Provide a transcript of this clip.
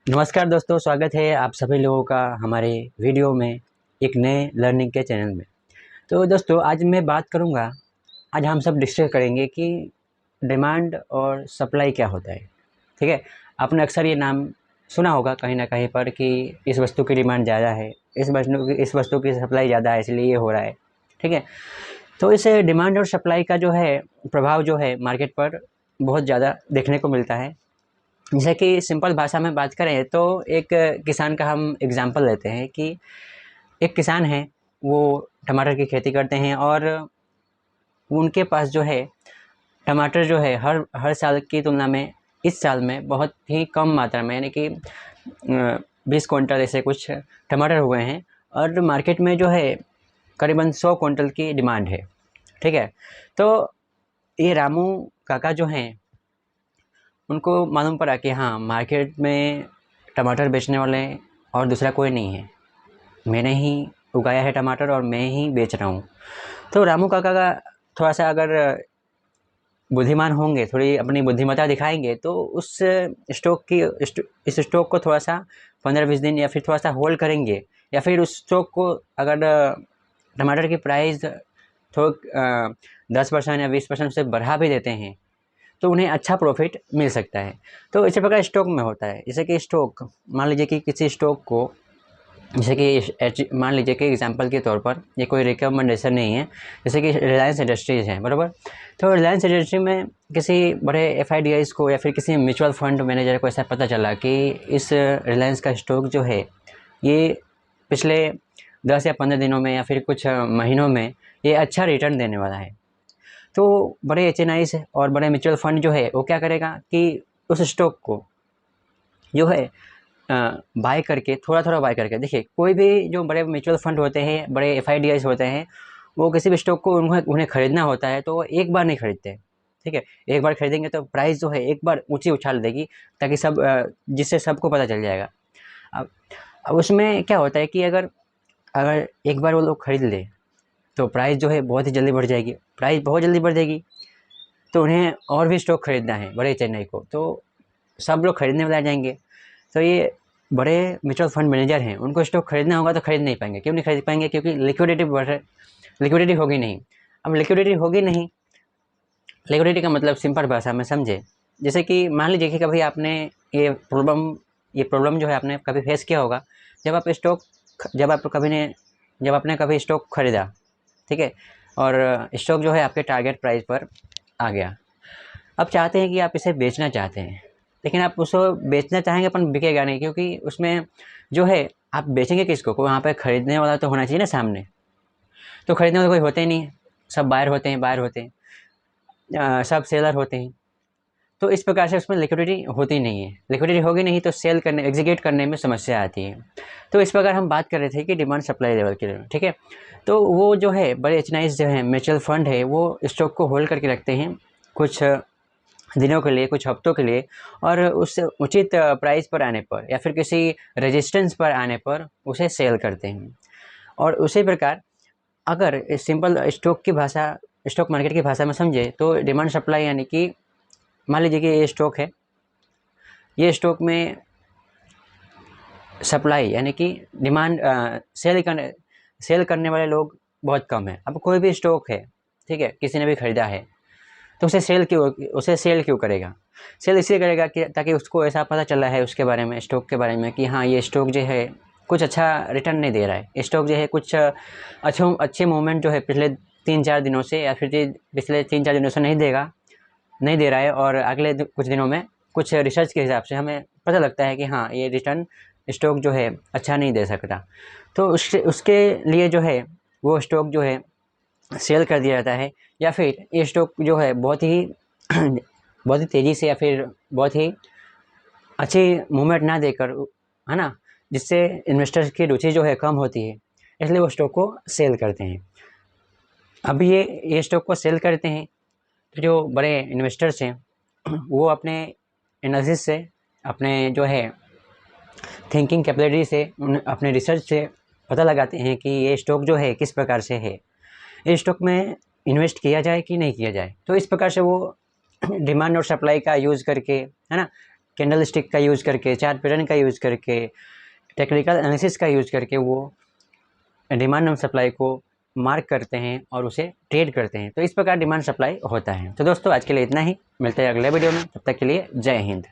नमस्कार दोस्तों, स्वागत है आप सभी लोगों का हमारे वीडियो में एक नए लर्निंग के चैनल में। तो दोस्तों आज मैं बात करूंगा, आज हम सब डिस्कस करेंगे कि डिमांड और सप्लाई क्या होता है। ठीक है, आपने अक्सर ये नाम सुना होगा कहीं ना कहीं पर कि इस वस्तु की डिमांड ज़्यादा है, इस वस्तु की सप्लाई ज़्यादा है इसलिए ये हो रहा है। ठीक है, तो इस डिमांड और सप्लाई का जो है प्रभाव जो है मार्केट पर बहुत ज़्यादा देखने को मिलता है। जैसे कि सिंपल भाषा में बात करें तो एक किसान का हम एग्जांपल लेते हैं कि एक किसान है, वो टमाटर की खेती करते हैं और उनके पास जो है टमाटर जो है हर हर साल की तुलना में इस साल में बहुत ही कम मात्रा में, यानी कि 20 क्विंटल ऐसे कुछ टमाटर हुए हैं और मार्केट में जो है करीबन 100 क्विंटल की डिमांड है। ठीक है, तो ये रामू काका जो हैं उनको मालूम पड़ा कि हाँ, मार्केट में टमाटर बेचने वाले और दूसरा कोई नहीं है, मैंने ही उगाया है टमाटर और मैं ही बेच रहा हूँ। तो रामू काका का थोड़ा सा अगर बुद्धिमान होंगे, थोड़ी अपनी बुद्धिमत्ता दिखाएंगे तो उस इस स्टॉक को थोड़ा सा 15-20 दिन या फिर थोड़ा सा होल्ड करेंगे, या फिर उस स्टॉक को अगर टमाटर की प्राइस थोड़ा 10% या 20% से बढ़ा भी देते हैं तो उन्हें अच्छा प्रॉफिट मिल सकता है। तो इसी प्रकार स्टॉक में होता है। जैसे कि स्टॉक, मान लीजिए कि किसी स्टॉक को, जैसे कि मान लीजिए कि एग्जांपल के तौर पर, ये कोई रिकमेंडेशन नहीं है, जैसे कि रिलायंस इंडस्ट्रीज़ है, बराबर। तो रिलायंस इंडस्ट्री में किसी बड़े एफआईडीआईज को या फिर किसी म्यूचुअल फंड मैनेजर को ऐसा पता चला कि इस रिलायंस का स्टॉक जो है ये पिछले 10 या 15 दिनों में या फिर कुछ महीनों में ये अच्छा रिटर्न देने वाला है। तो बड़े एचएनआईज और बड़े म्यूचुअल फंड जो है वो क्या करेगा कि उस स्टॉक को जो है बाय करके, थोड़ा थोड़ा बाय करके, देखिए कोई भी जो बड़े म्यूचुअल फंड होते हैं, बड़े एफआईडीआईज होते हैं, वो किसी भी स्टॉक को उन्हें खरीदना होता है तो वो एक बार नहीं खरीदते। ठीक है, एक बार खरीदेंगे तो प्राइस जो है एक बार ऊंची उछाल देगी, ताकि जिससे सबको पता चल जाएगा। अब अब उसमें क्या होता है कि अगर अगर एक बार वो लोग खरीद ले तो प्राइस जो है बहुत ही जल्दी बढ़ जाएगी, प्राइस बहुत जल्दी बढ़ जाएगी, तो उन्हें और भी स्टॉक खरीदना है बड़े चेन्नई को, तो सब लोग खरीदने वाले आ जाएंगे। तो ये बड़े म्यूचुअल फंड मैनेजर हैं, उनको स्टॉक खरीदना होगा तो खरीद नहीं पाएंगे। क्यों नहीं खरीद पाएंगे? क्योंकि लिक्विडिटी होगी नहीं। अब लिक्विडिटी होगी नहीं, लिक्विडिटी का मतलब सिंपल भाषा में समझे, जैसे कि मान लीजिए कि कभी आपने ये प्रॉब्लम जो है आपने कभी फेस किया होगा, जब आप स्टॉक जब आप कभी ने जब आपने कभी स्टॉक खरीदा, ठीक है, और स्टॉक जो है आपके टारगेट प्राइस पर आ गया। अब चाहते हैं कि आप इसे बेचना चाहते हैं, लेकिन आप उसको बेचना चाहेंगे पर बिकेगा नहीं, क्योंकि उसमें जो है आप बेचेंगे किसको? कोई वहाँ पे खरीदने वाला तो होना चाहिए ना सामने। तो खरीदने वाले कोई होते ही नहीं, सब बायर होते हैं, सब सेलर होते हैं। तो इस प्रकार से उसमें लिक्विडिटी होती नहीं है। लिक्विडिटी होगी नहीं तो सेल करने, एग्जीक्यूट करने में समस्या आती है। तो इस प्रकार हम बात कर रहे थे कि डिमांड सप्लाई लेवल के लिए, ठीक है। तो वो जो है बड़े एचएनआईज जो है, म्यूचुअल फंड है, वो स्टॉक को होल्ड करके रखते हैं कुछ दिनों के लिए, कुछ हफ्तों के लिए, और उस उचित प्राइस पर आने पर या फिर किसी रेजिस्टेंस पर आने पर उसे सेल करते हैं। और उसी प्रकार अगर सिंपल स्टॉक मार्केट की भाषा में समझे तो डिमांड सप्लाई, यानी कि मान लीजिए कि ये स्टॉक है, ये स्टॉक में सप्लाई यानी कि डिमांड, सेल करने वाले लोग बहुत कम हैं। अब कोई भी स्टॉक है, ठीक है, किसी ने भी खरीदा है तो उसे सेल क्यों करेगा? सेल इसलिए करेगा कि ताकि उसको ऐसा पता चला है उसके बारे में, स्टॉक के बारे में, कि हाँ ये स्टॉक जो है कुछ अच्छा रिटर्न नहीं दे रहा है, स्टॉक जो है कुछ अच्छे मूवमेंट जो है पिछले 3-4 दिनों से या फिर पिछले 3-4 दिनों से नहीं दे रहा है, और अगले कुछ दिनों में कुछ रिसर्च के हिसाब से हमें पता लगता है कि हाँ ये रिटर्न स्टॉक जो है अच्छा नहीं दे सकता। तो उसके लिए जो है वो स्टॉक जो है सेल कर दिया जाता है, या फिर ये स्टॉक जो है बहुत ही बहुत ही तेज़ी से या फिर बहुत ही अच्छी मूवमेंट ना देकर, है ना, जिससे इन्वेस्टर्स की रुचि जो है कम होती है, इसलिए वो स्टॉक को सेल करते हैं। अब ये स्टॉक को सेल करते हैं तो जो बड़े इन्वेस्टर्स हैं वो अपने एनालिसिस से, अपने जो है थिंकिंग कैपेबिलिटी से, अपने रिसर्च से पता लगाते हैं कि ये स्टॉक जो है किस प्रकार से है, इस स्टॉक में इन्वेस्ट किया जाए कि नहीं किया जाए। तो इस प्रकार से वो डिमांड और सप्लाई का यूज़ करके, है ना, कैंडल स्टिक का यूज़ करके, चार्ट पैटर्न का यूज़ करके, टेक्निकल एनालिसिस का यूज़ करके वो डिमांड एंड सप्लाई को मार्क करते हैं और उसे ट्रेड करते हैं। तो इस प्रकार डिमांड सप्लाई होता है। तो दोस्तों आज के लिए इतना ही, मिलते हैं अगले वीडियो में, तब तक के लिए जय हिंद।